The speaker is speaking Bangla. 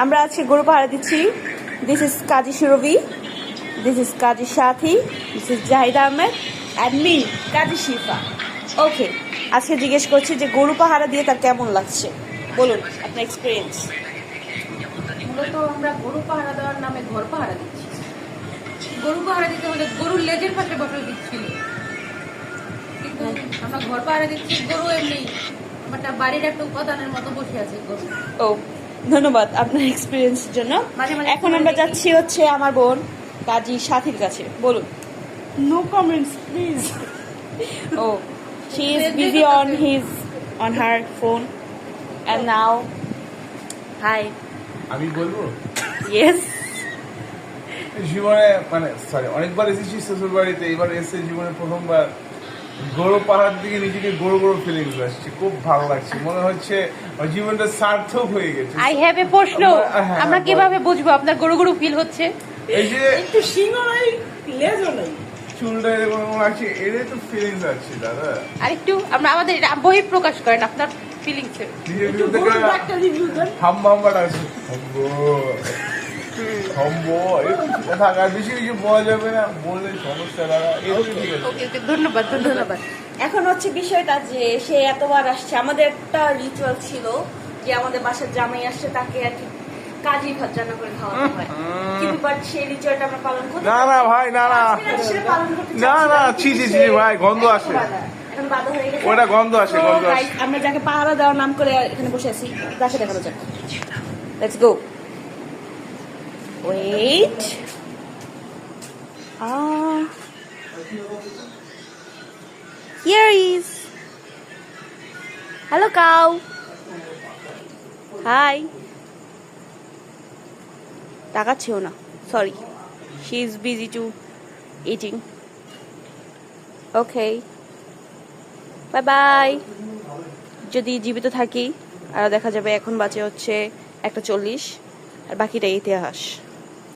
আমরা আজকে গরু পাহারা দিচ্ছি। This is Kazi Surabhi, this is Kazi Sathi, this is Zahid Ahmed and me Kazi Shifa. Okay, আজকে জিজ্ঞেস করছি যে গরু পাহারা দিয়ে তার কেমন লাগছে, বলুন আপনার এক্সপিরিয়েন্স। মূলত আমরা গরু পাহারা দেওয়ার নামে ঘর পাহারা দিচ্ছি। গরু পাহারা দিতে হলে গরুর লেজের পাশে বসে দিচ্ছিল, কিন্তু আমরা ঘর পাহারা দিচ্ছি। গরু এমনি একটা বাড়ির একটা উপাদানের মতো বসে আছে গরু। ও, ধন্যবাদ আপনার এক্সপিরিয়েন্সের জন্য। মাঝে মাঝে এখন আমরা যাচ্ছি হচ্ছে আমার বোন কাজী সাথীর কাছে, বলুন। No comments, please. Oh, she is busy on her phone, and now, hi. আমি বলবো Yes. জীবনে সরি অনেকবার এসেছি শ্বশুর বাড়িতে, এবার এসে জীবনে প্রথমবার গরু পাহাড় দিকে নিজেকে গরু গরু ফিলিংস আসছে, খুব ভালো লাগছে, মনে হচ্ছে জীবনটা সার্থক হয়ে গেছে। আই হ্যাভ এ প্রশ্ন, হ্যাঁ, আমরা কিভাবে বুঝবো আপনার গরু গরু ফিল হচ্ছে? এই যে একটু সিংহ নাই, লেজও নাই। চুলটা এরকম লাগছে, এটাই তো ফিলিংস আছে দাদা। আর একটু আমরা আমাদের বহি প্রকাশ করেন আপনার ফিলিংস। নিজের একটু ভিতর থেকে গরুর একটা রিভিউ দেন। হাম্বা ডাকছে, হাম্বো এরকম থাকা, বেশি কিছু বলা যাবে না, বললে সমস্যা দাদা। এরকম ঠিক আছে। ওকে, ধন্যবাদ ধন্যবাদ। এখন হচ্ছে বিষয়টা যে সে এতবার আসছে, আমাদের একটা রিচুয়াল ছিল যে আমাদের বাসার জামাই আসছে তাকে আর কি কাজী ভাত রান্না করে খাওয়াতে হয়, কিন্তু বাট সেই রিচুয়ালটা আমরা পালন করতে না না ভাই, না না সেটা পালন করতে না চাচ্ছি না, কিন্তু ছি ছি সে ছি ভাই, গন্ধ আসে। এখন বাধা হয়ে গেছে। ওটা গন্ধ আসে, তো গন্ধ আসে। guys, আমরা যাকে পাহারা দেওয়ার নাম করে এখানে বসে আছি তাকে দেখানো যাক। Let's go. Wait, here is hello cow, hi. তাকাচ্ছেও না, sorry, she is busy to eating. Okay, bye bye. যদি জীবিত থাকি আর দেখা যাবে এখন বাজে হচ্ছে 1:40 আর বাকিটা ইতিহাস।